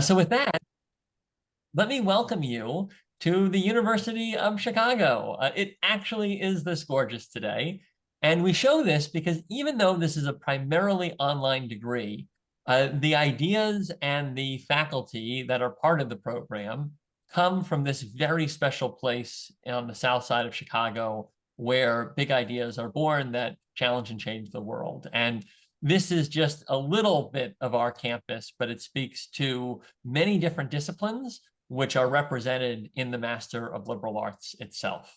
So with that, let me welcome you to the University of Chicago. It actually is this gorgeous today. And we show this because even though this is a primarily online degree, the ideas and the faculty that are part of the program come from this very special place on the south side of Chicago where big ideas are born that challenge and change the world. And this is just a little bit of our campus, but it speaks to many different disciplines which are represented in the Master of Liberal Arts itself.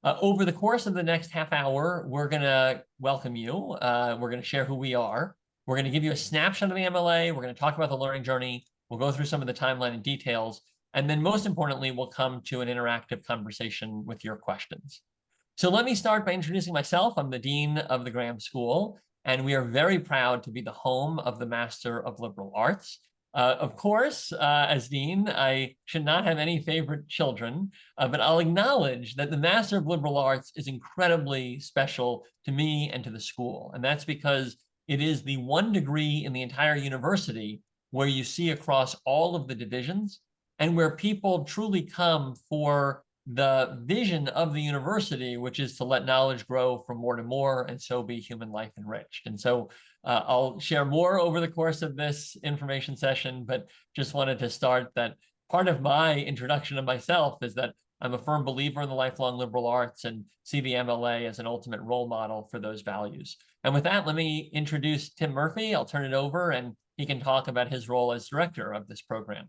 Over the course of the next half hour, we're going to welcome you. We're going to share who we are. We're going to give you a snapshot of the MLA. We're going to talk about the learning journey. We'll go through some of the timeline and details. And then most importantly, we'll come to an interactive conversation with your questions. So let me start by introducing myself. I'm the Dean of the Graham School, and we are very proud to be the home of the Master of Liberal Arts. Of course, as Dean, I should not have any favorite children, but I'll acknowledge that the Master of Liberal Arts is incredibly special to me and to the school. And that's because it is the one degree in the entire university where you see across all of the divisions and where people truly come for the vision of the university, which is to let knowledge grow from more to more and so be human life enriched. And so I'll share more over the course of this information session, but just wanted to start that part of my introduction of myself is that I'm a firm believer in the lifelong liberal arts and see the MLA as an ultimate role model for those values. And with that, let me introduce Tim Murphy. I'll turn it over and he can talk about his role as director of this program.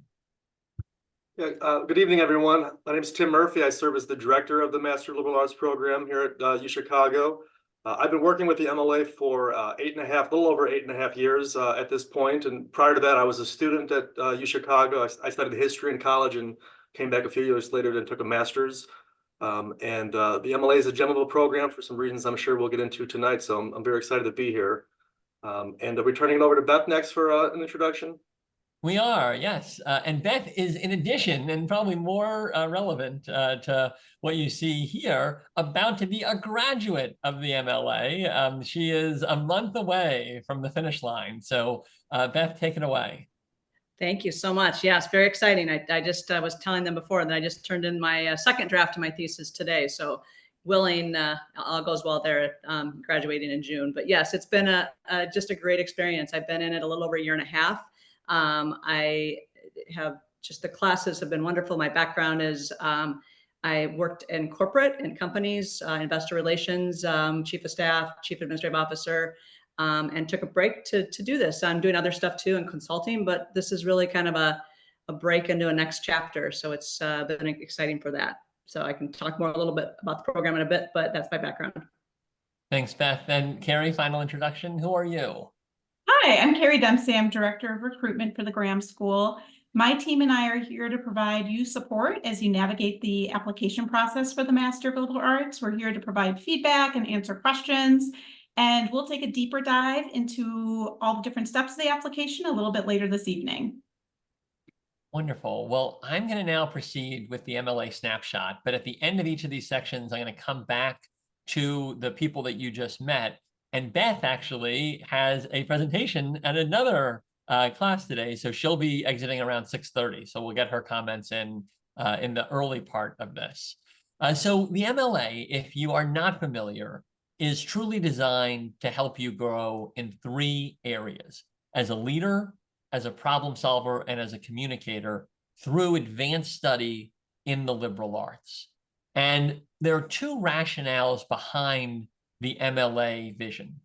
Yeah, good evening, everyone. My name is Tim Murphy. I serve as the director of the Master of Liberal Arts program here at UChicago. I've been working with the MLA for a little over 8.5 years at this point. And prior to that, I was a student at UChicago. I studied history in college and came back a few years later and took a master's. The MLA is a gem of a program for some reasons I'm sure we'll get into tonight. So I'm very excited to be here. And we're turning it over to Beth next for an introduction. We are, yes. And Beth is, in addition, and probably more relevant to what you see here, about to be a graduate of the MLA. She is a month away from the finish line. So Beth, take it away. Thank you so much. Yes, very exciting. I just was telling them before that I just turned in my second draft of my thesis today. So willing, all goes well there, graduating in June. But yes, it's been just a great experience. I've been in it a little over 1.5 years. I have just, the classes have been wonderful. My background is I worked in corporate and companies, investor relations, chief of staff, chief administrative officer, and took a break to do this. I'm doing other stuff too and consulting, but this is really kind of a break into a next chapter. So it's been exciting for that. So I can talk more a little bit about the program in a bit, but that's my background. Thanks, Beth. And Carrie, final introduction. Who are you? Hi, I'm Carrie Dempsey. I'm Director of Recruitment for the Graham School. My team and I are here to provide you support as you navigate the application process for the Master of Liberal Arts. We're here to provide feedback and answer questions, and we'll take a deeper dive into all the different steps of the application a little bit later this evening. Wonderful. Well, I'm going to now proceed with the MLA snapshot, but at the end of each of these sections, I'm going to come back to the people that you just met. And Beth actually has a presentation at another class today, so she'll be exiting around 6:30. So we'll get her comments in the early part of this. So the MLA, if you are not familiar, is truly designed to help you grow in 3 areas: as a leader, as a problem solver, and as a communicator through advanced study in the liberal arts. And there are 2 rationales behind the MLA vision.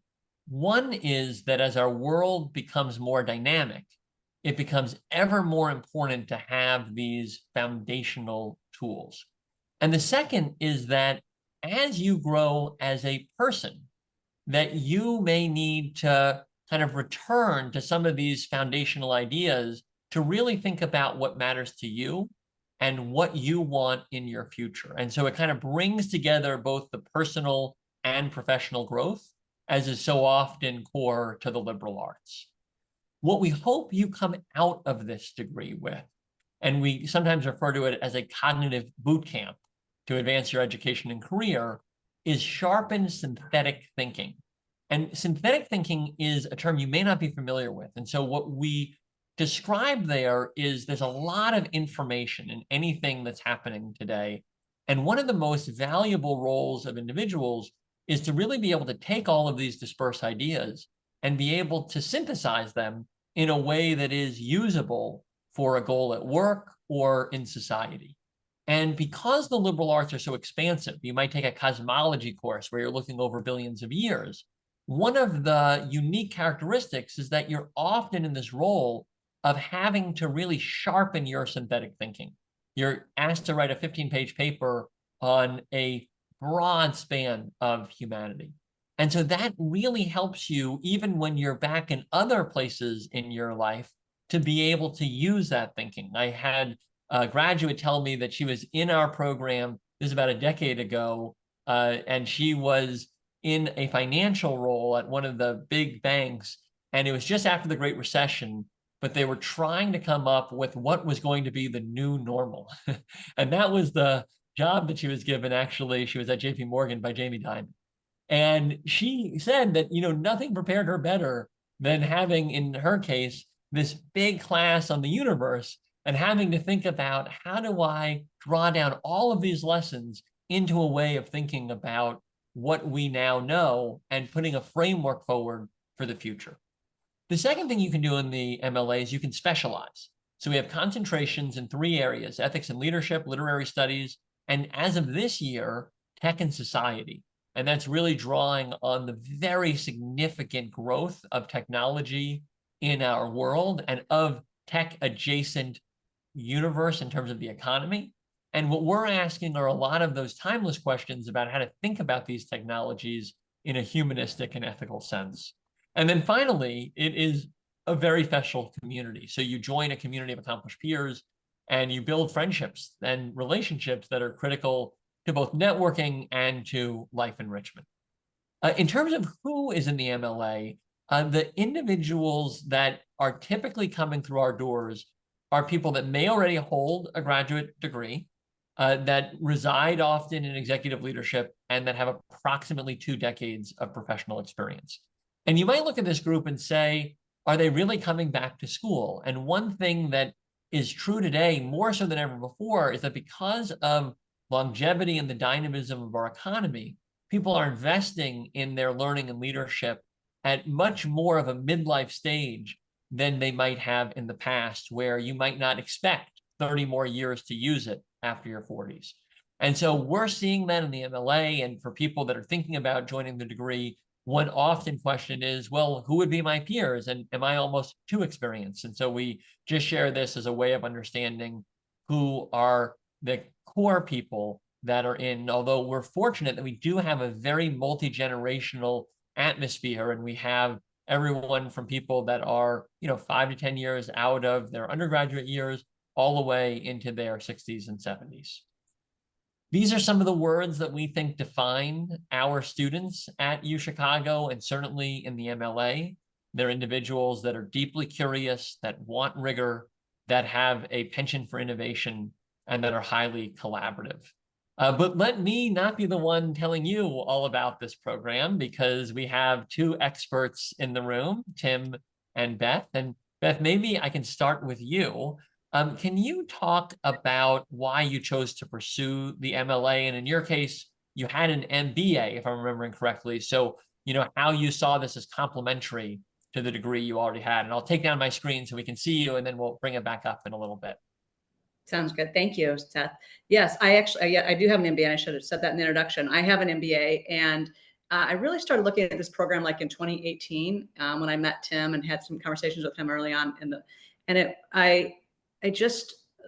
One is that as our world becomes more dynamic, it becomes ever more important to have these foundational tools. And the second is that as you grow as a person, that you may need to kind of return to some of these foundational ideas to really think about what matters to you and what you want in your future. And so it kind of brings together both the personal and professional growth, as is so often core to the liberal arts. What we hope you come out of this degree with, and we sometimes refer to it as a cognitive boot camp to advance your education and career, is sharpened synthetic thinking. And synthetic thinking is a term you may not be familiar with. And so what we described there is there's a lot of information in anything that's happening today. And one of the most valuable roles of individuals is to really be able to take all of these dispersed ideas and be able to synthesize them in a way that is usable for a goal at work or in society. And because the liberal arts are so expansive, you might take a cosmology course where you're looking over billions of years. One of the unique characteristics is that you're often in this role of having to really sharpen your synthetic thinking. You're asked to write a 15-page paper on a broad span of humanity. And so that really helps you, even when you're back in other places in your life, to be able to use that thinking. I had a graduate tell me that she was in our program, this is about a decade ago, and she was in a financial role at one of the big banks, and it was just after the Great Recession, but they were trying to come up with what was going to be the new normal. And that was the job that she was given. Actually, she was at JP Morgan by Jamie Dimon. And she said that, nothing prepared her better than having, in her case, this big class on the universe and having to think about, how do I draw down all of these lessons into a way of thinking about what we now know and putting a framework forward for the future. The second thing you can do in the MLA is you can specialize. So we have concentrations in 3 areas: ethics and leadership, literary studies, and as of this year, tech and society. And that's really drawing on the very significant growth of technology in our world and of tech adjacent universe in terms of the economy. And what we're asking are a lot of those timeless questions about how to think about these technologies in a humanistic and ethical sense. And then finally, it is a very special community. So you join a community of accomplished peers and you build friendships and relationships that are critical to both networking and to life enrichment. In terms of who is in the MLA, the individuals that are typically coming through our doors are people that may already hold a graduate degree, that reside often in executive leadership, and that have approximately 2 decades of professional experience. And you might look at this group and say, are they really coming back to school? And one thing that is true today, more so than ever before, is that because of longevity and the dynamism of our economy, people are investing in their learning and leadership at much more of a midlife stage than they might have in the past, where you might not expect 30 more years to use it after your 40s. And so we're seeing that in the MLA. And for people that are thinking about joining the degree, one often question is, well, who would be my peers? And am I almost too experienced? And so we just share this as a way of understanding who are the core people that are in, although we're fortunate that we do have a very multi-generational atmosphere, and we have everyone from people that are, 5 to 10 years out of their undergraduate years all the way into their 60s and 70s. These are some of the words that we think define our students at UChicago and certainly in the MLA. They're individuals that are deeply curious, that want rigor, that have a penchant for innovation, and that are highly collaborative. But let me not be the one telling you all about this program, because we have 2 experts in the room, Tim and Beth. And Beth, maybe I can start with you. Can you talk about why you chose to pursue the MLA? And in your case, you had an MBA, if I'm remembering correctly. So, how you saw this as complementary to the degree you already had. And I'll take down my screen so we can see you, and then we'll bring it back up in a little bit. Sounds good. Thank you, Seth. Yes, I do have an MBA. And I should have said that in the introduction. I have an MBA, and I really started looking at this program like in 2018 when I met Tim and had some conversations with him early on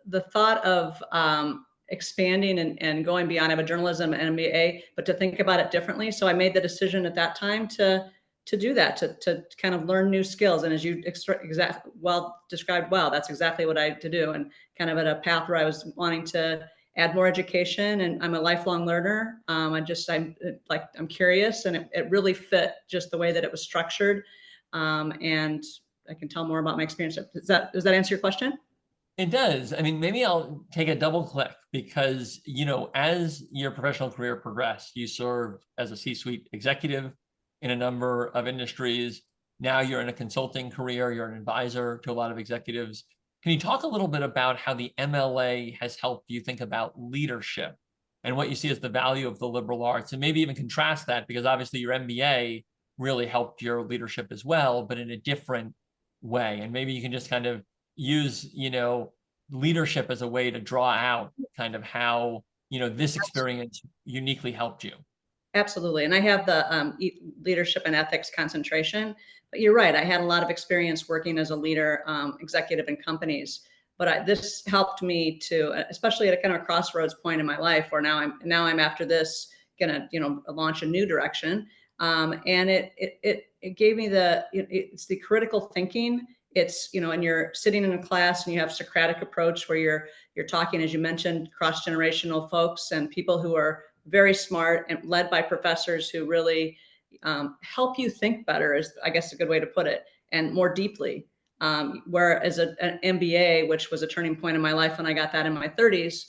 the thought of expanding and going beyond. I have a journalism and MBA, but to think about it differently. So I made the decision at that time to do that, to kind of learn new skills. And as you described well, that's exactly what I had to do. And kind of at a path where I was wanting to add more education, and I'm a lifelong learner. I'm curious, and it really fit just the way that it was structured. And I can tell more about my experience. Does that answer your question? It does. I mean, maybe I'll take a double click because, as your professional career progressed, you served as a C-suite executive in a number of industries. Now you're in a consulting career, you're an advisor to a lot of executives. Can you talk a little bit about how the MLA has helped you think about leadership and what you see as the value of the liberal arts, and maybe even contrast that, because obviously your MBA really helped your leadership as well, but in a different way. And maybe you can just kind of use, leadership as a way to draw out kind of how, this experience uniquely helped you. Absolutely. And I have the leadership and ethics concentration. But you're right. I had a lot of experience working as a leader, executive in companies. But this helped me to, especially at a kind of a crossroads point in my life, where now I'm after this gonna launch a new direction. And it gave me it's the critical thinking. It's and you're sitting in a class and you have Socratic approach where you're talking, as you mentioned, cross-generational folks and people who are very smart and led by professors who really help you think better, is I guess a good way to put it, and more deeply. Whereas an MBA, which was a turning point in my life when I got that in my 30s,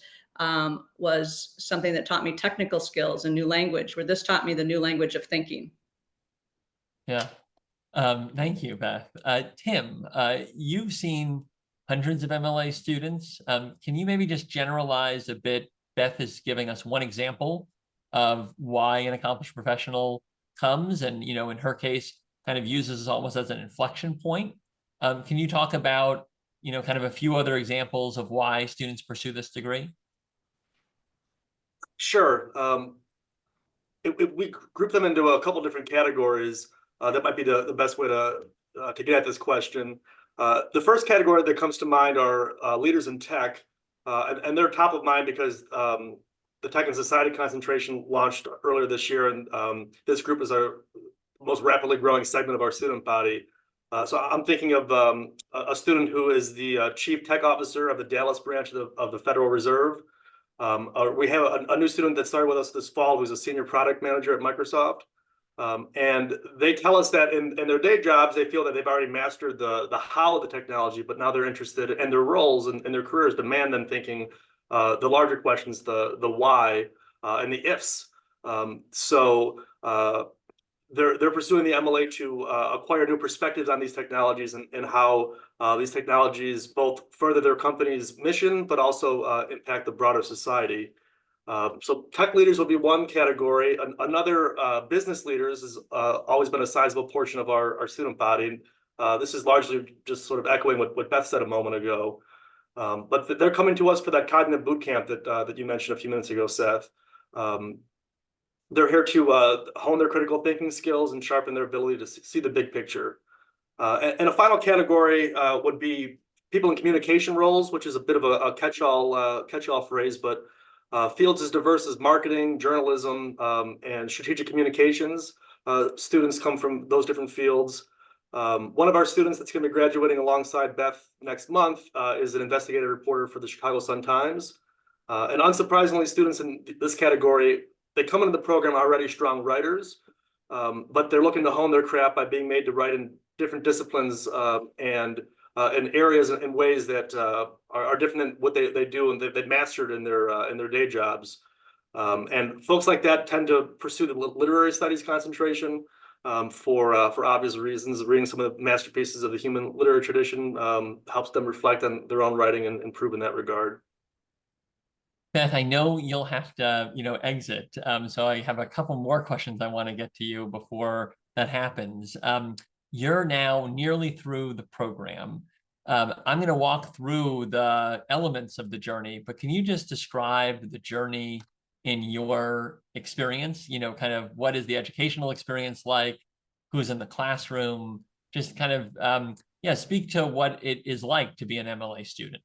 was something that taught me technical skills and new language, where this taught me the new language of thinking. Yeah. Thank you, Beth. Tim, you've seen hundreds of MLA students. Can you maybe just generalize a bit? Beth is giving us one example of why an accomplished professional comes, and in her case, kind of uses almost as an inflection point. Can you talk about kind of a few other examples of why students pursue this degree? Sure. We group them into a couple different categories. That might be the best way to get at this question. The first category that comes to mind are leaders in tech, and they're top of mind because the Tech and Society concentration launched earlier this year, and this group is our most rapidly growing segment of our student body. So I'm thinking of a student who is the chief tech officer of the Dallas branch of the Federal Reserve. We have a new student that started with us this fall who's a senior product manager at Microsoft. And they tell us that in their day jobs, they feel that they've already mastered the how of the technology, but now they're interested, and their roles and their careers demand them thinking the larger questions, the why and the ifs. They're pursuing the MLA to acquire new perspectives on these technologies and how these technologies both further their company's mission, but also impact the broader society. So tech leaders will be one category. Another, business leaders has always been a sizable portion of our student body. This is largely just sort of echoing what Beth said a moment ago. But they're coming to us for that cognitive boot camp that you mentioned a few minutes ago, Seth. They're here to hone their critical thinking skills and sharpen their ability to see the big picture. And a final category would be people in communication roles, which is a bit of a catch-all phrase, but fields as diverse as marketing, journalism, and strategic communications. Students come from those different fields. One of our students that's going to be graduating alongside Beth next month is an investigative reporter for the Chicago Sun-Times. And unsurprisingly, students in this category, they come into the program already strong writers, but they're looking to hone their craft by being made to write in different disciplines and in areas and ways that are different than what they do and they've mastered in their day jobs. And folks like that tend to pursue the literary studies concentration for obvious reasons. Reading some of the masterpieces of the human literary tradition helps them reflect on their own writing and improve in that regard. Beth, I know you'll have to, exit. So I have a couple more questions I want to get to you before that happens. You're now nearly through the program. I'm going to walk through the elements of the journey, but can you just describe the journey in your experience? Kind of what is the educational experience like? Who's in the classroom? Just kind of, speak to what it is like to be an MLA student.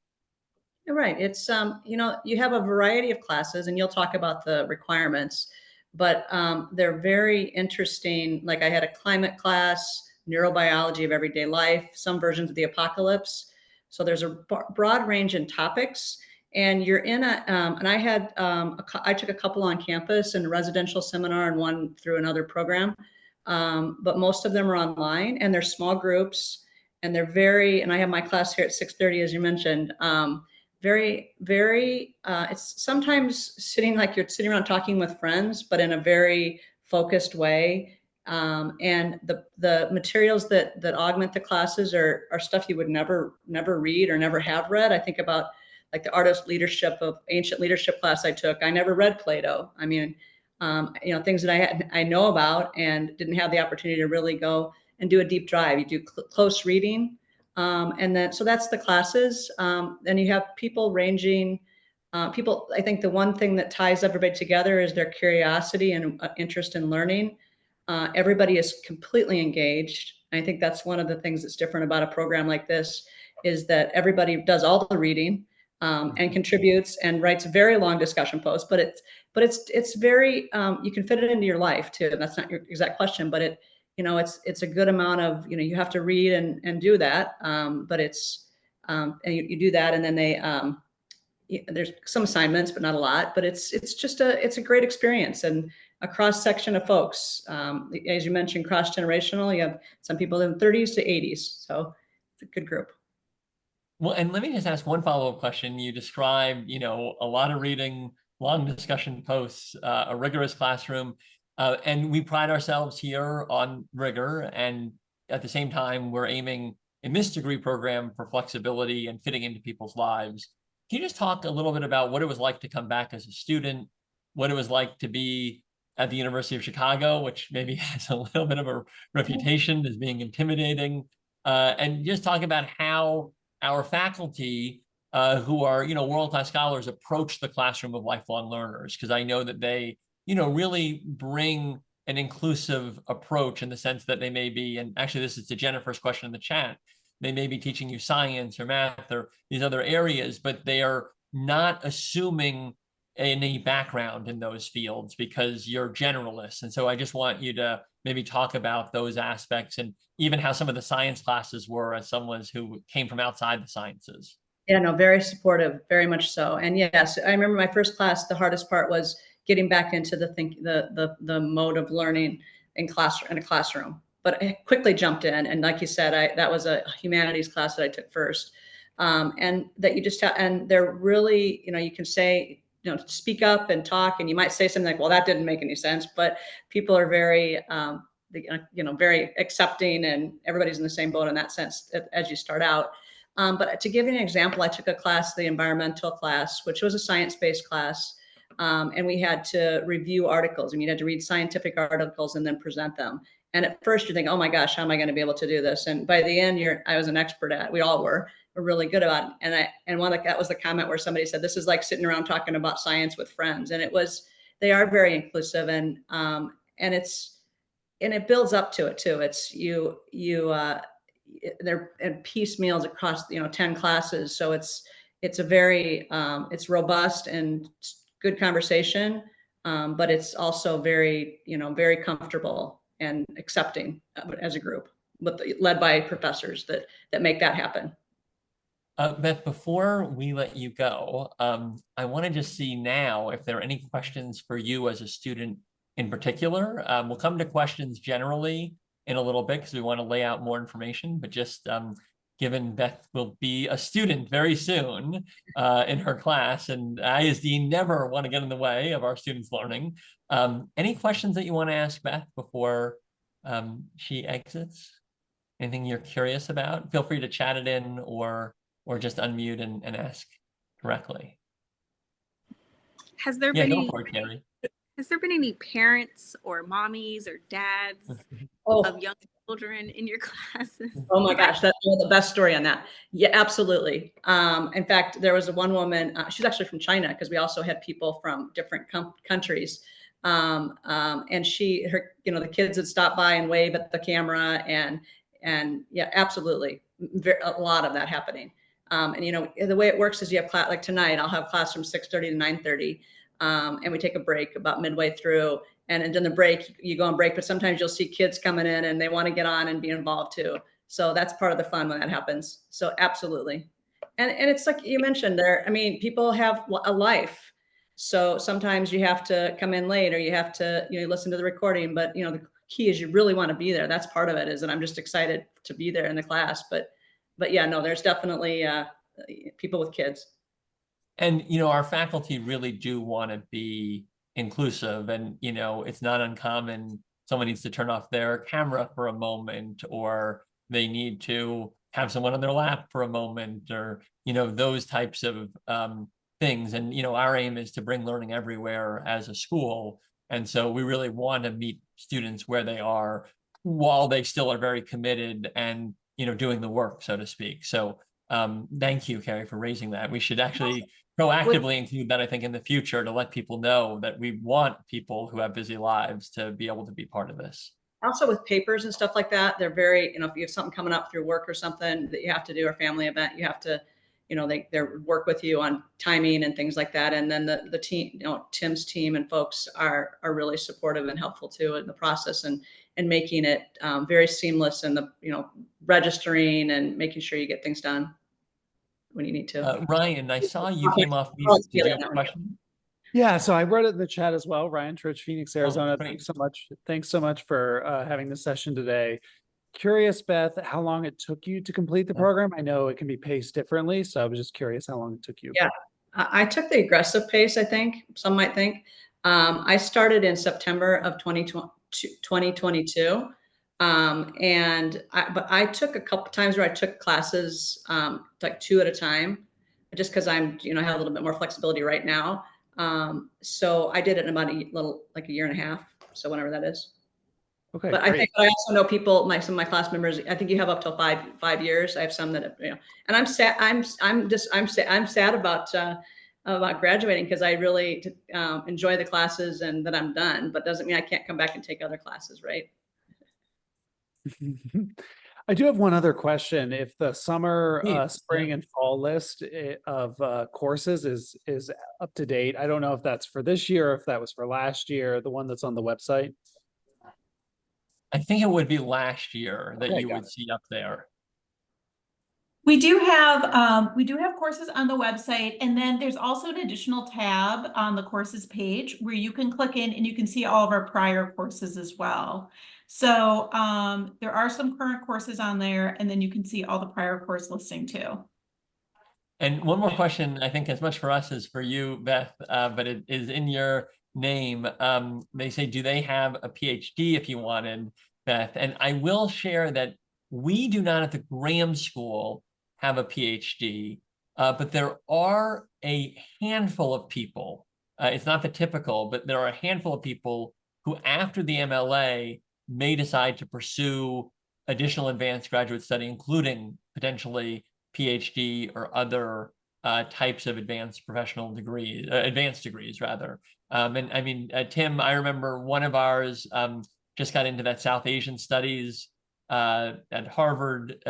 You're right. It's, you have a variety of classes and you'll talk about the requirements, but they're very interesting. Like I had a climate class, neurobiology of everyday life, some versions of the apocalypse. So there's a broad range in topics, and you're in and I had, I took a couple on campus and a residential seminar and one through another program. But most of them are online and they're small groups and and I have my class here at 6:30, as you mentioned. Very, very, it's sometimes you're sitting around talking with friends, but in a very focused way. And the materials that augment the classes are stuff you would never read or never have read. I think about like the art of leadership of ancient leadership class I took. I never read Plato. I mean, things that I know about and didn't have the opportunity to really go and do a deep dive. You do close reading. And then, so that's the classes. Then you have people ranging, I think the one thing that ties everybody together is their curiosity and interest in learning. Everybody is completely engaged. I think that's one of the things that's different about a program like this is that everybody does all the reading and contributes and writes very long discussion posts, but it's very, you can fit it into your life too. That's not your exact question, but it's a good amount of, you have to read and do that. But and you do that and then there's some assignments, but not a lot, but it's a great experience and a cross section of folks. As you mentioned, cross-generational, you have some people in 30s to 80s. So it's a good group. Well, and let me just ask one follow-up question. You described, a lot of reading, long discussion posts, a rigorous classroom, and we pride ourselves here on rigor. And at the same time, we're aiming in this degree program for flexibility and fitting into people's lives. Can you just talk a little bit about what it was like to come back as a student, what it was like to be at the University of Chicago, which maybe has a little bit of a reputation as being intimidating, and just talk about how our faculty, who are, world-class scholars, approach the classroom of lifelong learners, because I know that they, really bring an inclusive approach in the sense that they may be, and actually this is to Jennifer's question in the chat, they may be teaching you science or math or these other areas, but they are not assuming any background in those fields because you're generalists. And so I just want you to maybe talk about those aspects and even how some of the science classes were as someone who came from outside the sciences. Yeah, no, very supportive, very much so. And yes, I remember my first class, the hardest part was getting back into the mode of learning in a classroom. But I quickly jumped in, and like you said, that was a humanities class that I took first, and that you just and they're really, you can say, speak up and talk, and you might say something like, "Well, that didn't make any sense," but people are very, very accepting, and everybody's in the same boat in that sense as you start out. But to give you an example, I took a class, the environmental class, which was a science-based class. And we had to review articles. I mean, you had to read scientific articles and then present them. And at first you think, oh my gosh, how am I going to be able to do this? And by the end, I was an expert at it. We all we're really good about it. And that was the comment where somebody said, this is like sitting around talking about science with friends. And they are very inclusive and it builds up to it too. It's they're in piecemeals across 10 classes, so it's a very it's robust and good conversation, but it's also very very comfortable and accepting as a group, led by professors that make that happen. Beth, before we let you go, I want to just see now if there are any questions for you as a student in particular. We'll come to questions generally in a little bit because we want to lay out more information, but just given Beth will be a student very soon in her class, and I as dean never want to get in the way of our students learning. Any questions that you want to ask Beth before she exits? Anything you're curious about? Feel free to chat it in or just unmute and ask directly. Has there Yeah, been go any, for it, Carrie. has there been any parents or mommies or dads of young children in your classes? Oh my gosh, that's one of the best story on that. Yeah, absolutely. In fact, there was one woman, she's actually from China because we also had people from different countries. And the kids would stop by and wave at the camera and yeah, absolutely. A lot of that happening. And the way it works is you have class, like tonight, I'll have class from 6:30 to 9:30. And we take a break about midway through. And in the break, you go on break, but sometimes you'll see kids coming in and they want to get on and be involved too. So that's part of the fun when that happens. So absolutely. And it's like you mentioned there, I mean, people have a life. So sometimes you have to come in late or you have to, listen to the recording, but the key is you really want to be there. That's part of it is, and I'm just excited to be there in the class, but yeah, no, there's definitely people with kids. And, our faculty really do want to be inclusive and, it's not uncommon someone needs to turn off their camera for a moment, or they need to have someone on their lap for a moment, or, those types of things. And, our aim is to bring learning everywhere as a school. And so we really want to meet students where they are while they still are very committed and, doing the work, so to speak. So thank you, Carrie, for raising that. We should actually proactively include that, I think, in the future, to let people know that we want people who have busy lives to be able to be part of this. Also with papers and stuff like that, they're very, if you have something coming up through work or something that you have to do, or family event, you have to, they work with you on timing and things like that. And then the team, Tim's team and folks are really supportive and helpful too in the process, and making it very seamless, and registering and making sure you get things done when you need to. Ryan, I saw you came off mute. Did you have a question? Yeah, so I wrote it in the chat as well. Ryan Trich, Phoenix, Arizona. Great. Thanks so much. Thanks so much for having this session today. Curious, Beth, how long it took you to complete the program? I know it can be paced differently, so I was just curious how long it took you. Yeah, I took the aggressive pace, I think, some might think. I started in September of 2022. But I took a couple times where I took classes like 2 at a time, just because I'm, have a little bit more flexibility right now. So I did it in about like a year and a half. So whenever that is. Okay, but great. I also know people, some of my class members, I think you have up till 5 years. I have some that, and I'm sad. I'm sad about graduating, because I really enjoy the classes and that I'm done, but doesn't mean I can't come back and take other classes. Right. I do have one other question. If the summer, spring, Yeah. and fall list of courses is up to date, I don't know if that's for this year or if that was for last year, the one that's on the website. I think it would be last year that Okay, you got would see up there. We do have courses on the website, and then there's also an additional tab on the courses page where you can click in and you can see all of our prior courses as well. So there are some current courses on there, and then you can see all the prior course listing too. And one more question, I think as much for us as for you, Beth, but it is in your name. They say, do they have a PhD if you wanted, Beth? And I will share that we do not at the Graham School have a PhD, but there are a handful of people. It's not the typical, but there are a handful of people who, after the MLA, may decide to pursue additional advanced graduate study, including potentially PhD or other types of advanced professional degrees, advanced degrees rather. And I mean, Tim, I remember one of ours just got into that South Asian studies at Harvard.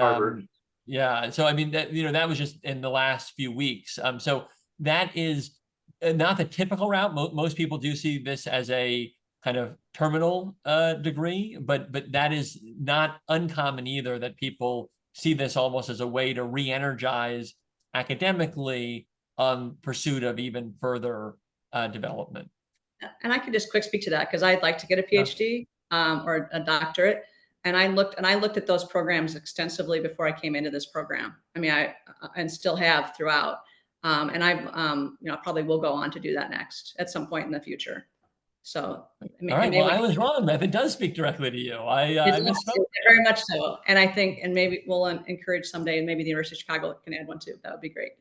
Yeah, so I mean, that was just in the last few weeks. So that is not the typical route. Most people do see this as a kind of terminal degree, but that is not uncommon either, that people see this almost as a way to re-energize academically on pursuit of even further development. And I could just quick speak to that, because I'd like to get a PhD or a doctorate. And I looked at those programs extensively before I came into this program. I mean, and still have throughout. And I probably will go on to do that next at some point in the future. So, all right. Well, I was wrong, Beth. It does speak directly to you. I misspoke. Very much so. And I think, and maybe we'll encourage someday, and maybe the University of Chicago can add one too. That would be great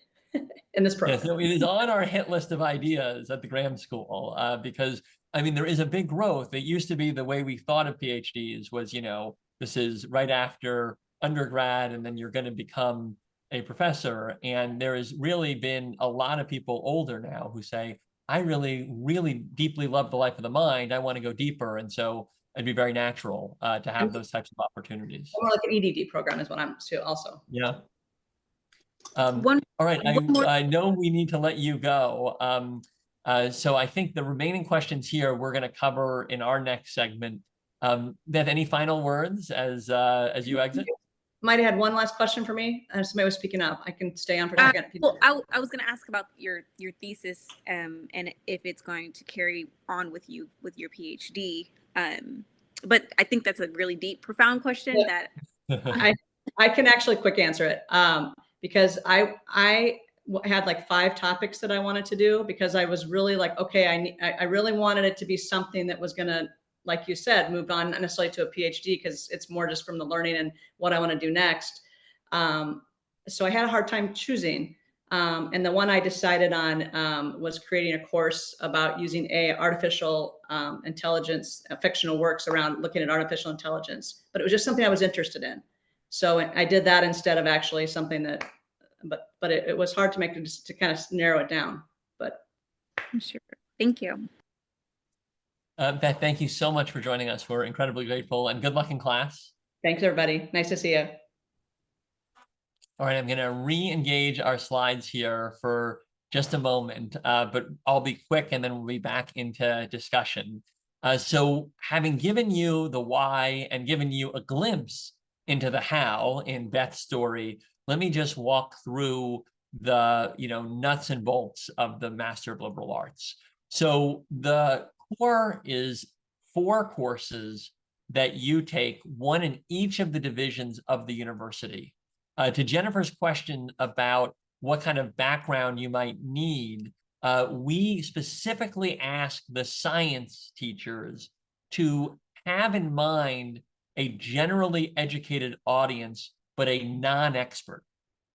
in this program. Yeah, so it is on our hit list of ideas at the Graham School, because I mean, there is a big growth. It used to be the way we thought of PhDs was, this is right after undergrad, and then you're going to become a professor. And there has really been a lot of people older now who say, I really, really deeply love the life of the mind. I want to go deeper. And so it'd be very natural to have those types of opportunities. More like an EDD program is what I'm too also. Yeah. All right. I know we need to let you go. So I think the remaining questions here we're going to cover in our next segment. Beth, any final words as you exit? Might have had one last question for me. Somebody was speaking up. I can stay on for a second. Well, I was going to ask about your thesis and if it's going to carry on with you with your PhD. But I think that's a really deep, profound question that I can actually quick answer it because I had like 5 topics that I wanted to do, because I was really like, okay, I really wanted it to be something that was going to like you said, moved on not necessarily to a PhD because it's more just from the learning and what I want to do next. So I had a hard time choosing. And the one I decided on was creating a course about using artificial intelligence, fictional works around looking at artificial intelligence. But it was just something I was interested in. So I did that instead of actually something that, but it was hard to make it, to kind of narrow it down. But Sure. Thank you. Beth, thank you so much for joining us. We're incredibly grateful, and good luck in class. thanks, everybody. Nice to see you. All right, I'm going to re-engage our slides here for just a moment, but I'll be quick and then we'll be back into discussion. So having given you the why and given you a glimpse into the how in Beth's story, let me just walk through the nuts and bolts of the Master of Liberal Arts. So the core is 4 courses that you take, one in each of the divisions of the university. To Jennifer's question about what kind of background you might need, we specifically ask the science teachers to have in mind a generally educated audience, but a non-expert.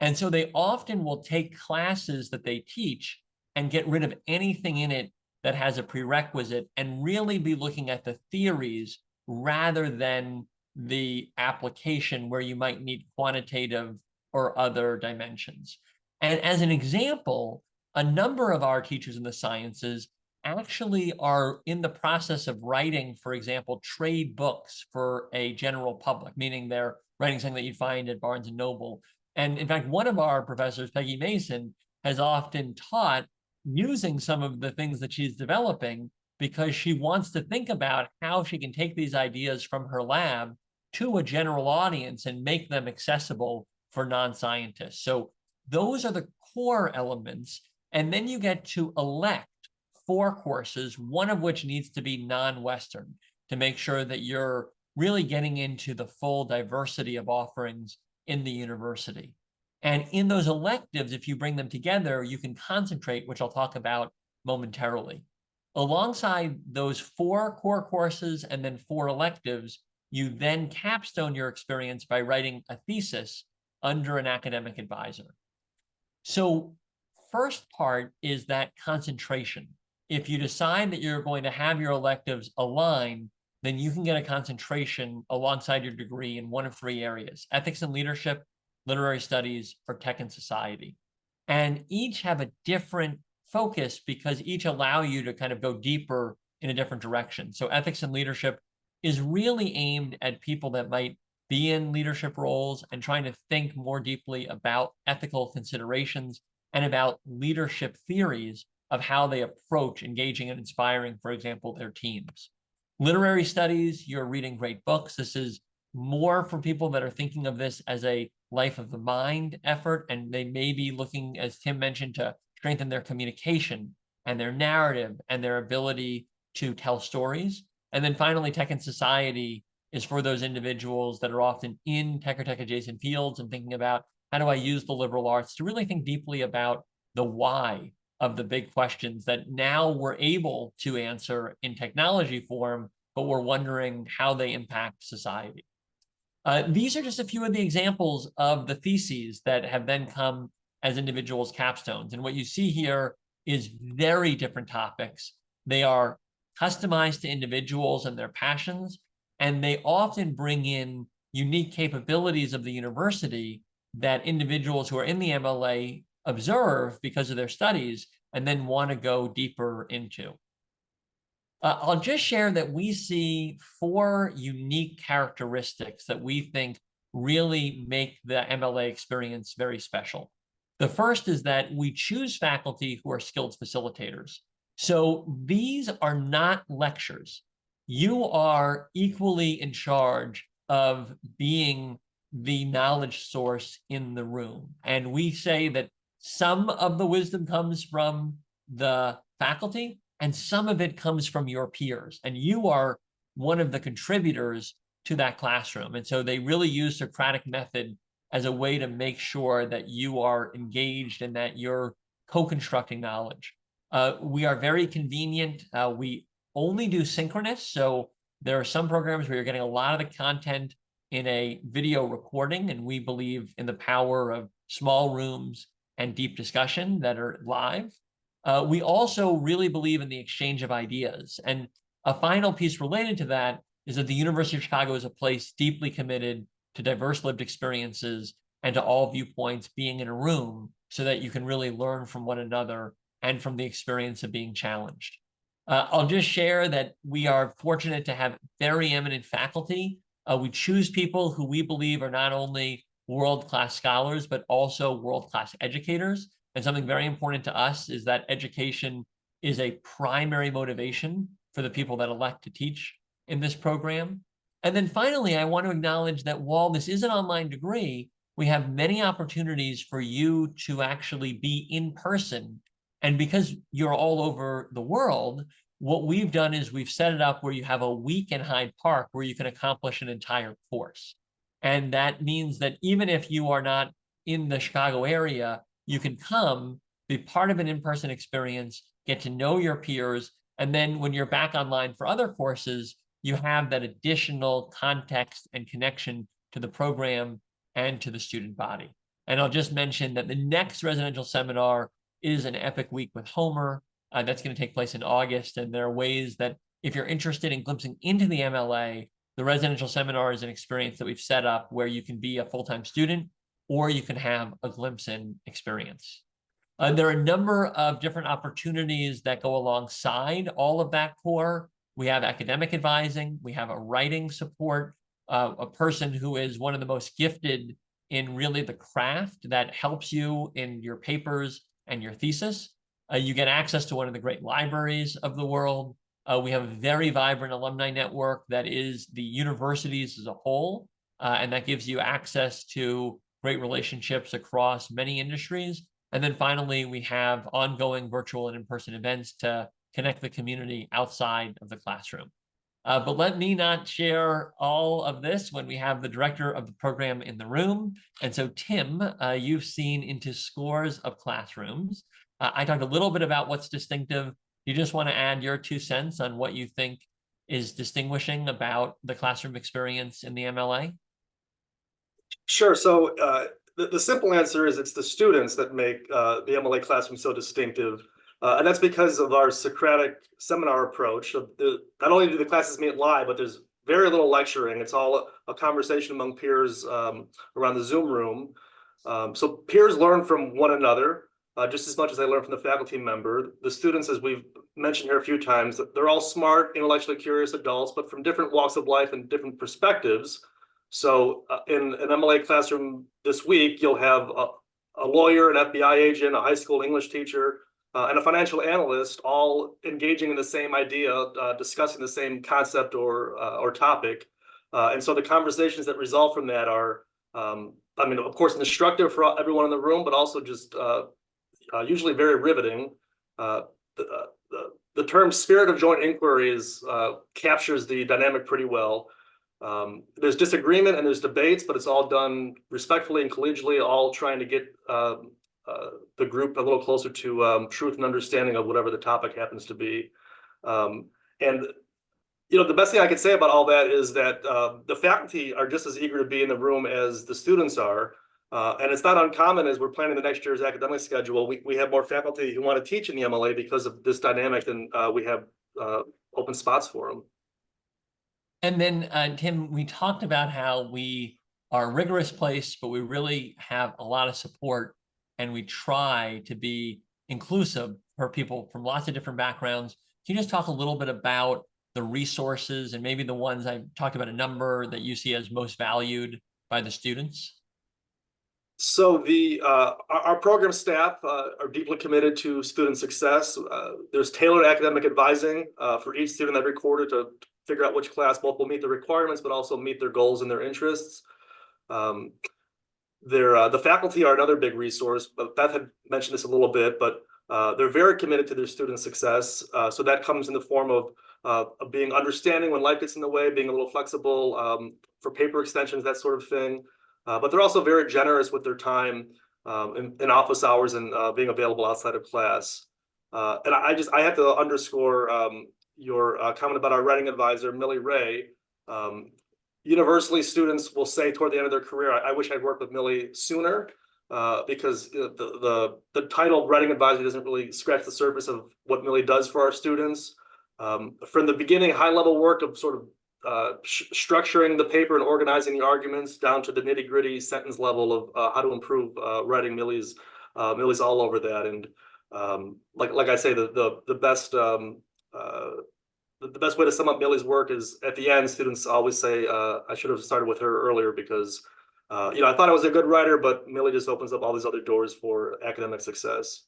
And so they often will take classes that they teach and get rid of anything in it that has a prerequisite and really be looking at the theories rather than the application where you might need quantitative or other dimensions. And as an example, a number of our teachers in the sciences actually are in the process of writing, for example, trade books for a general public, meaning they're writing something that you'd find at Barnes and Noble. And in fact, one of our professors, Peggy Mason, has often taught using some of the things that she's developing because she wants to think about how she can take these ideas from her lab to a general audience and make them accessible for non-scientists. So those are the core elements. And then you get to elect 4 courses, one of which needs to be non-Western to make sure that you're really getting into the full diversity of offerings in the university. And in those electives, if you bring them together, you can concentrate, which I'll talk about momentarily. Alongside those 4 core courses and then 4 electives, you then capstone your experience by writing a thesis under an academic advisor. So first part is that concentration. If you decide that you're going to have your electives align, then you can get a concentration alongside your degree in one of 3 areas: ethics and leadership, literary studies, or tech and society. And each have a different focus because each allow you to kind of go deeper in a different direction. So ethics and leadership is really aimed at people that might be in leadership roles and trying to think more deeply about ethical considerations and about leadership theories of how they approach engaging and inspiring, for example, their teams. Literary studies, you're reading great books. This is more for people that are thinking of this as a life of the mind effort, and they may be looking, as Tim mentioned, to strengthen their communication and their narrative and their ability to tell stories. And then finally, tech and society is for those individuals that are often in tech or tech adjacent fields and thinking about, how do I use the liberal arts to really think deeply about the why of the big questions that now we're able to answer in technology form, but we're wondering how they impact society. These are just a few of the examples of the theses that have then come as individuals' capstones. And what you see here is very different topics. They are customized to individuals and their passions, and they often bring in unique capabilities of the university that individuals who are in the MLA observe because of their studies and then want to go deeper into. I'll just share that we see 4 unique characteristics that we think really make the MLA experience very special. The first is that we choose faculty who are skilled facilitators. So these are not lectures. You are equally in charge of being the knowledge source in the room. And we say that some of the wisdom comes from the faculty, and some of it comes from your peers. And you are one of the contributors to that classroom. And so they really use Socratic method as a way to make sure that you are engaged and that you're co-constructing knowledge. We are very convenient. We only do synchronous. So There are some programs where you're getting a lot of the content in a video recording, and we believe in the power of small rooms and deep discussion that are live. We also really believe in the exchange of ideas. And a final piece related to that is that the University of Chicago is a place deeply committed to diverse lived experiences and to all viewpoints being in a room so that you can really learn from one another and from the experience of being challenged. I'll just share that we are fortunate to have very eminent faculty. We choose people who we believe are not only world-class scholars, but also world-class educators. And something very important to us is that education is a primary motivation for the people that elect to teach in this program. And then finally, I want to acknowledge that while this is an online degree, we have many opportunities for you to actually be in person. And because you're all over the world, what we've done is we've set it up where you have a week in Hyde Park where you can accomplish an entire course. And that means that even if you are not in the Chicago area, you can come, be part of an in-person experience, get to know your peers, and then when you're back online for other courses, you have that additional context and connection to the program and to the student body. And I'll just mention that the next residential seminar is an epic week with Homer. That's going to take place in August. And there are ways that if you're interested in glimpsing into the MLA, the residential seminar is an experience that we've set up where you can be a full-time student or you can have a glimpse in experience. There are a number of different opportunities that go alongside all of that core. We have academic advising, we have a writing support, a person who is one of the most gifted in really the craft that helps you in your papers and your thesis. You get access to one of the great libraries of the world. We have a very vibrant alumni network that is the universities as a whole, and that gives you access to great relationships across many industries. And then finally, we have ongoing virtual and in-person events to connect the community outside of the classroom. But let me not share all of this when we have the director of the program in the room. And so, Tim, you've seen into scores of classrooms. I talked a little bit about what's distinctive. You just want to add your 2 cents on what you think is distinguishing about the classroom experience in the MLA? Sure. So the simple answer is it's the students that make the MLA classroom so distinctive. And that's because of our Socratic seminar approach. Not only do the classes meet live, but there's very little lecturing. It's all a conversation among peers around the Zoom room. So peers learn from one another just as much as they learn from the faculty member. The students, as we've mentioned here a few times, they're all smart, intellectually curious adults, but from different walks of life and different perspectives. So in an MLA classroom this week, you'll have a lawyer, an FBI agent, a high school English teacher, and a financial analyst, all engaging in the same idea, discussing the same concept or topic. And so the conversations that result from that are, I mean, of course, instructive for everyone in the room, but also just usually very riveting. The term spirit of joint inquiries captures the dynamic pretty well. There's disagreement and there's debates, but it's all done respectfully and collegially, all trying to get the group a little closer to truth and understanding of whatever the topic happens to be. And you know, the best thing I could say about all that is that the faculty are just as eager to be in the room as the students are. And it's not uncommon as we're planning the next year's academic schedule. We have more faculty who want to teach in the MLA because of this dynamic than we have open spots for them. And then, Tim, we talked about how we are a rigorous place, but we really have a lot of support and we try to be inclusive for people from lots of different backgrounds. Can you just talk a little bit about the resources and maybe the ones I talked about, a number that you see as most valued by the students? So our program staff are deeply committed to student success. There's tailored academic advising for each student every quarter to figure out which class both will meet the requirements, but also meet their goals and their interests. The faculty are another big resource, but Beth had mentioned this a little bit, but they're very committed to their student success. So that comes in the form of being understanding when life gets in the way, being a little flexible for paper extensions, that sort of thing. But they're also very generous with their time in office hours and being available outside of class. And I have to underscore, your comment about our writing advisor, Millie Ray. Universally, students will say toward the end of their career, I wish I'd worked with Millie sooner, because the title writing advisor doesn't really scratch the surface of what Millie does for our students. From the beginning, high-level work of sort of structuring the paper and organizing the arguments down to the nitty-gritty sentence level of how to improve writing. Millie's all over that, and like I say, the best way to sum up Millie's work is at the end, students always say, I should have started with her earlier because, I thought I was a good writer, but Millie just opens up all these other doors for academic success.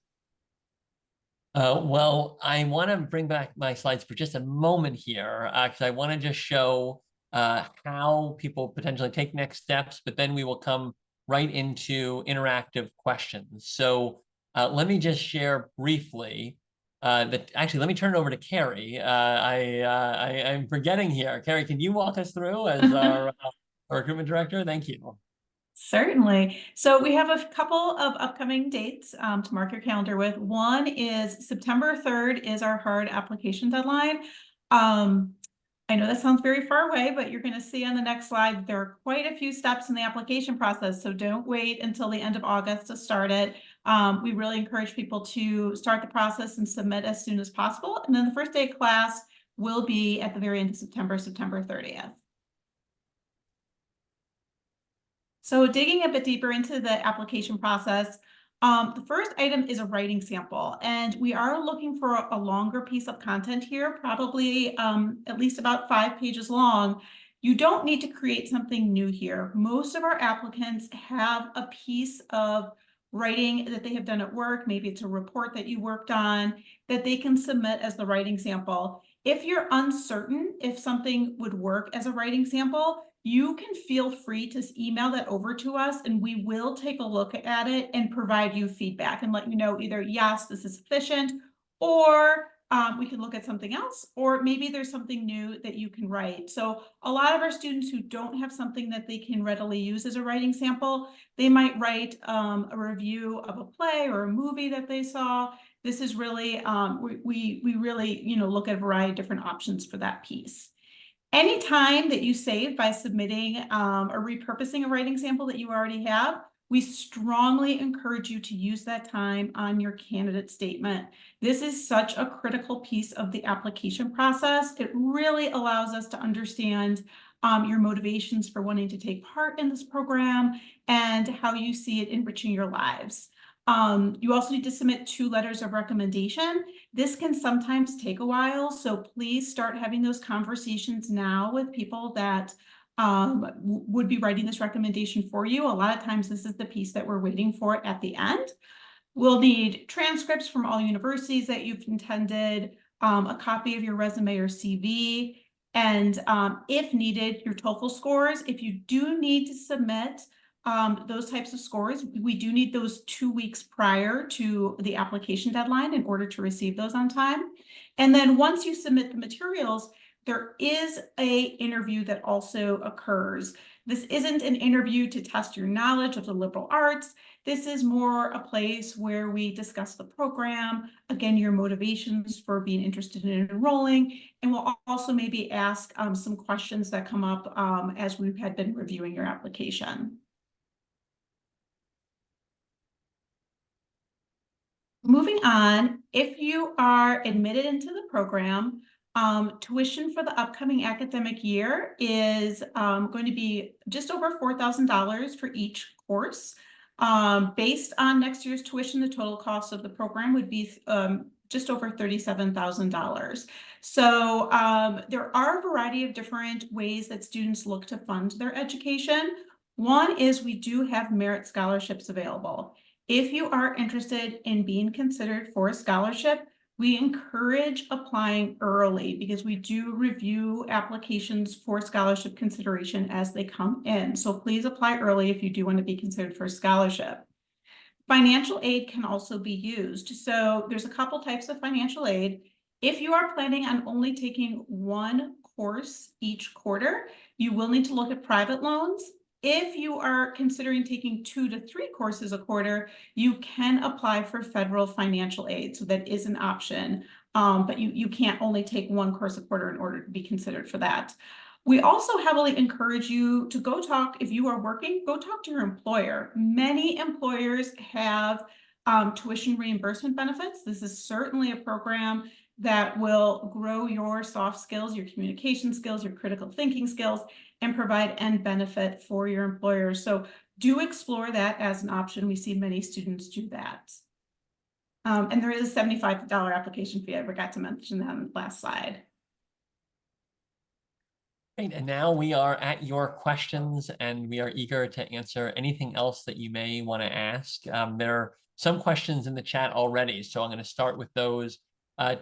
Well, I want to bring back my slides for just a moment here, because I want to just show how people potentially take next steps, but then we will come right into interactive questions. So let me just share briefly. Actually, let me turn it over to Carrie. I'm forgetting here. Carrie, can you walk us through as our recruitment director? Thank you. Certainly. So we have a couple of upcoming dates to mark your calendar with. One is September 3rd is our hard application deadline. I know that sounds very far away, but you're going to see on the next slide that there are quite a few steps in the application process. So don't wait until the end of August to start it. We really encourage people to start the process and submit as soon as possible. And then the first day of class will be at the very end of September, September 30th. So digging a bit deeper into the application process, the first item is a writing sample, and we are looking for a longer piece of content here, probably at least about 5 pages long. You don't need to create something new here. Most of our applicants have a piece of writing that they have done at work. Maybe it's a report that you worked on that they can submit as the writing sample. If you're uncertain if something would work as a writing sample, you can feel free to email that over to us, and we will take a look at it and provide you feedback and let you know either, yes, this is sufficient, or we can look at something else, or maybe there's something new that you can write. So a lot of our students who don't have something that they can readily use as a writing sample, they might write a review of a play or a movie that they saw. This is really, we really, look at a variety of different options for that piece. Any time that you save by submitting or repurposing a writing sample that you already have, we strongly encourage you to use that time on your candidate statement. This is such a critical piece of the application process. It really allows us to understand your motivations for wanting to take part in this program and how you see it enriching your lives. You also need to submit 2 letters of recommendation. This can sometimes take a while, so please start having those conversations now with people that would be writing this recommendation for you. A lot of times this is the piece that we're waiting for at the end. We'll need transcripts from all universities that you've attended, a copy of your resume or CV, and if needed, your TOEFL scores. If you do need to submit those types of scores, we do need those 2 weeks prior to the application deadline in order to receive those on time. And then once you submit the materials, there is an interview that also occurs. This isn't an interview to test your knowledge of the liberal arts. This is more a place where we discuss the program, again, your motivations for being interested in enrolling, and we'll also maybe ask some questions that come up as we had been reviewing your application. Moving on, if you are admitted into the program, tuition for the upcoming academic year is going to be just over $4,000 for each course. Based on next year's tuition, the total cost of the program would be just over $37,000. So there are a variety of different ways that students look to fund their education. One is we do have merit scholarships available. If you are interested in being considered for a scholarship, we encourage applying early because we do review applications for scholarship consideration as they come in. So please apply early if you do want to be considered for a scholarship. Financial aid can also be used. So there's a couple types of financial aid. If you are planning on only taking 1 course each quarter, you will need to look at private loans. If you are considering taking 2 to 3 courses a quarter, you can apply for federal financial aid. So that is an option. But you can't only take one course a quarter in order to be considered for that. We also heavily encourage you to go talk, if you are working, go talk to your employer. Many employers have tuition reimbursement benefits. This is certainly a program that will grow your soft skills, your communication skills, your critical thinking skills, and provide end benefit for your employers. So do explore that as an option. We see many students do that. And there is a $75 application fee. I forgot to mention that on the last slide. Great, and now we are at your questions, and we are eager to answer anything else that you may want to ask. There are some questions in the chat already, so I'm going to start with those.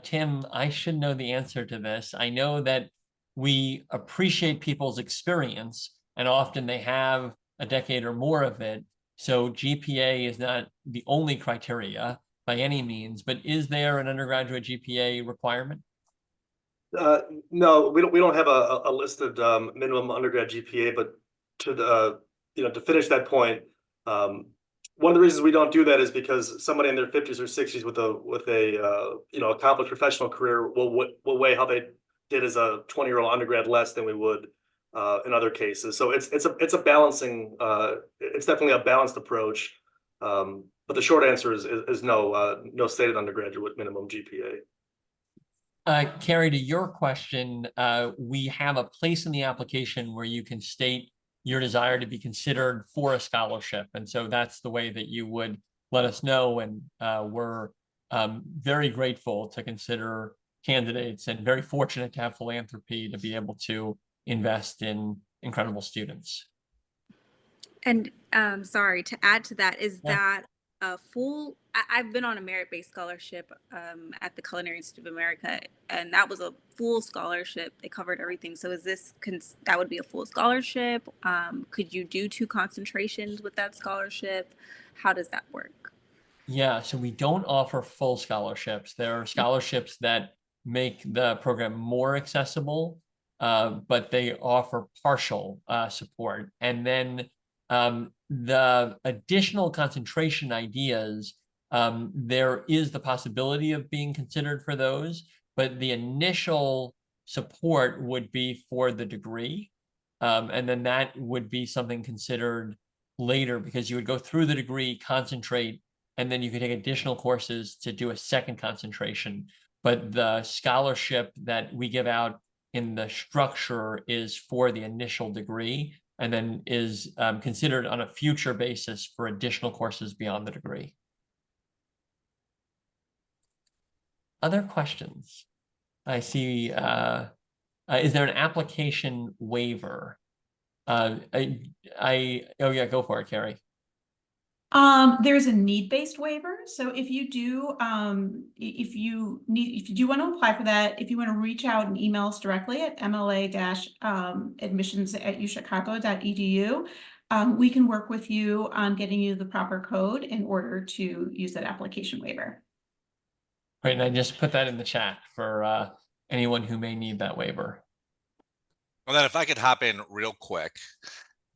Tim, I should know the answer to this. I know that we appreciate people's experience, and often they have a decade or more of it, so GPA is not the only criteria by any means, but is there an undergraduate GPA requirement? No, we don't have a listed minimum undergrad GPA, but to finish that point, one of the reasons we don't do that is because somebody in their 50s or 60s with a accomplished professional career will weigh how they did as a 20-year-old undergrad less than we would in other cases. So it's a balancing, it's definitely a balanced approach. But the short answer is no stated undergraduate minimum GPA. Carrie, to your question, we have a place in the application where you can state your desire to be considered for a scholarship. And so that's the way that you would let us know. And we're very grateful to consider candidates and very fortunate to have philanthropy to be able to invest in incredible students. And sorry, to add to that, is that a full, I've been on a merit-based scholarship at the Culinary Institute of America, and that was a full scholarship. They covered everything. So is this, that would be a full scholarship? Could you do 2 concentrations with that scholarship? How does that work? Yeah, so we don't offer full scholarships. There are scholarships that make the program more accessible, but they offer partial support. And then the additional concentration ideas, there is the possibility of being considered for those, but the initial support would be for the degree. And then that would be something considered later, because you would go through the degree, concentrate, and then you could take additional courses to do a second concentration. But the scholarship that we give out in the structure is for the initial degree, and then is considered on a future basis for additional courses beyond the degree. Other questions? I see, is there an application waiver? Oh yeah, go for it, Carrie. There's a need-based waiver. So if you do, if you want to apply for that, if you want to reach out and email us directly at mla-admissions@uchicago.edu, we can work with you on getting you the proper code in order to use that application waiver. Right, and I just put that in the chat for anyone who may need that waiver. Well, then if I could hop in real quick.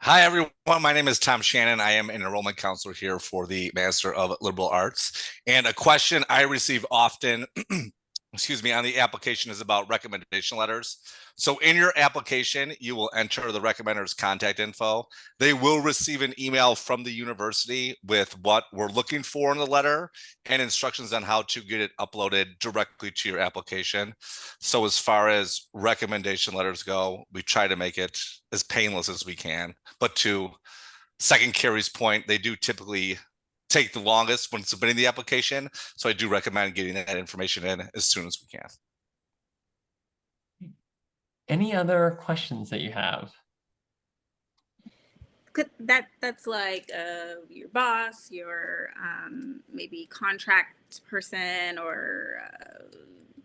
Hi, everyone. My name is Tom Shannon. I am an enrollment counselor here for the Master of Liberal Arts. And a question I receive often, excuse me, on the application is about recommendation letters. So in your application, you will enter the recommender's contact info. They will receive an email from the university with what we're looking for in the letter and instructions on how to get it uploaded directly to your application. So as far as recommendation letters go, we try to make it as painless as we can. But to second Carrie's point, they do typically take the longest when submitting the application. So I do recommend getting that information in as soon as we can. Any other questions that you have? That's like your boss, your maybe contract person, or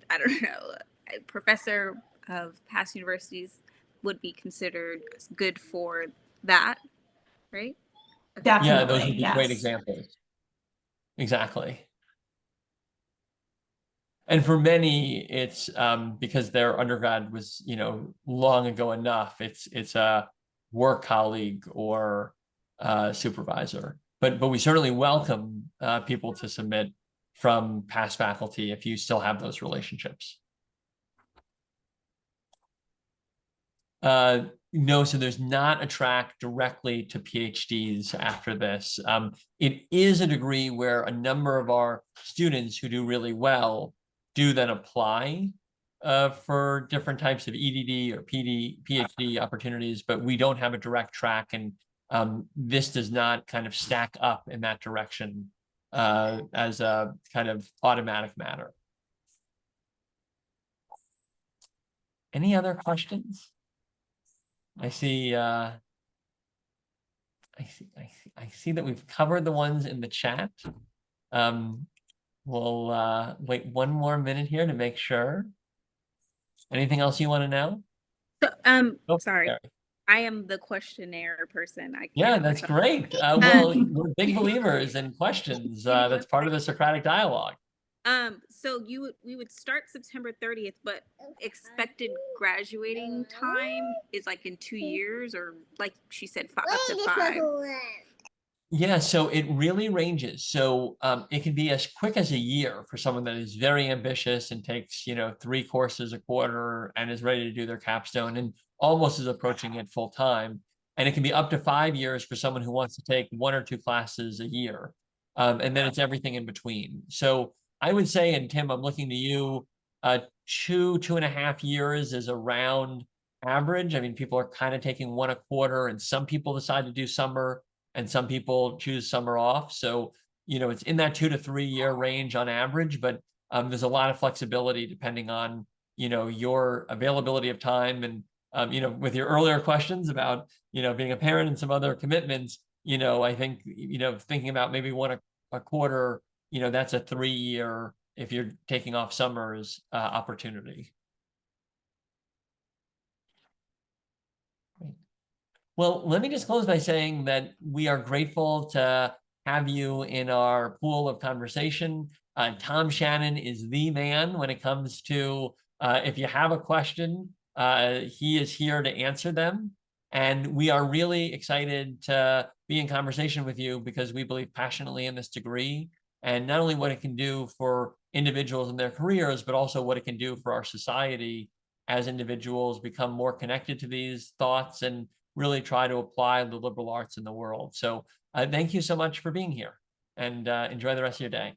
I don't know, a professor of past universities would be considered good for that, right? Definitely, yeah, those would be yes. great examples. Exactly. And for many, it's because their undergrad was, long ago enough. It's a work colleague or supervisor. But we certainly welcome people to submit from past faculty if you still have those relationships. No, so there's not a track directly to PhDs after this. It is a degree where a number of our students who do really well do then apply for different types of EDD or PhD opportunities, but we don't have a direct track, and this does not kind of stack up in that direction as a kind of automatic matter. Any other questions? I see that we've covered the ones in the chat. We'll wait one more minute here to make sure. Anything else you want to know? So, Oh, sorry. I am the questionnaire person. Yeah, that's great. Well, we're big believers in questions. That's part of the Socratic dialogue. So we would start September 30th, but expected graduating time is like in 2 years, or like she said, up to 5. Yeah, so it really ranges. So it can be as quick as a year for someone that is very ambitious and takes, 3 courses a quarter and is ready to do their capstone and almost is approaching it full time. And it can be up to 5 years for someone who wants to take 1 or 2 classes a year. And then it's everything in between. So I would say, and Tim, I'm looking to you, 2.5 years is around average. I mean, people are kind of taking 1 a quarter, and some people decide to do summer, and some people choose summer off. So, it's in that 2 to 3 year range on average, but there's a lot of flexibility depending on, your availability of time. And, with your earlier questions about, being a parent and some other commitments, I think, thinking about maybe 1 a quarter, that's a 3 year, if you're taking off summers, opportunity. Great. Well, let me just close by saying that we are grateful to have you in our pool of conversation. Tom Shannon is the man when it comes to, if you have a question, he is here to answer them. And we are really excited to be in conversation with you because we believe passionately in this degree, and not only what it can do for individuals in their careers, but also what it can do for our society as individuals become more connected to these thoughts and really try to apply the liberal arts in the world. So thank you so much for being here, and enjoy the rest of your day.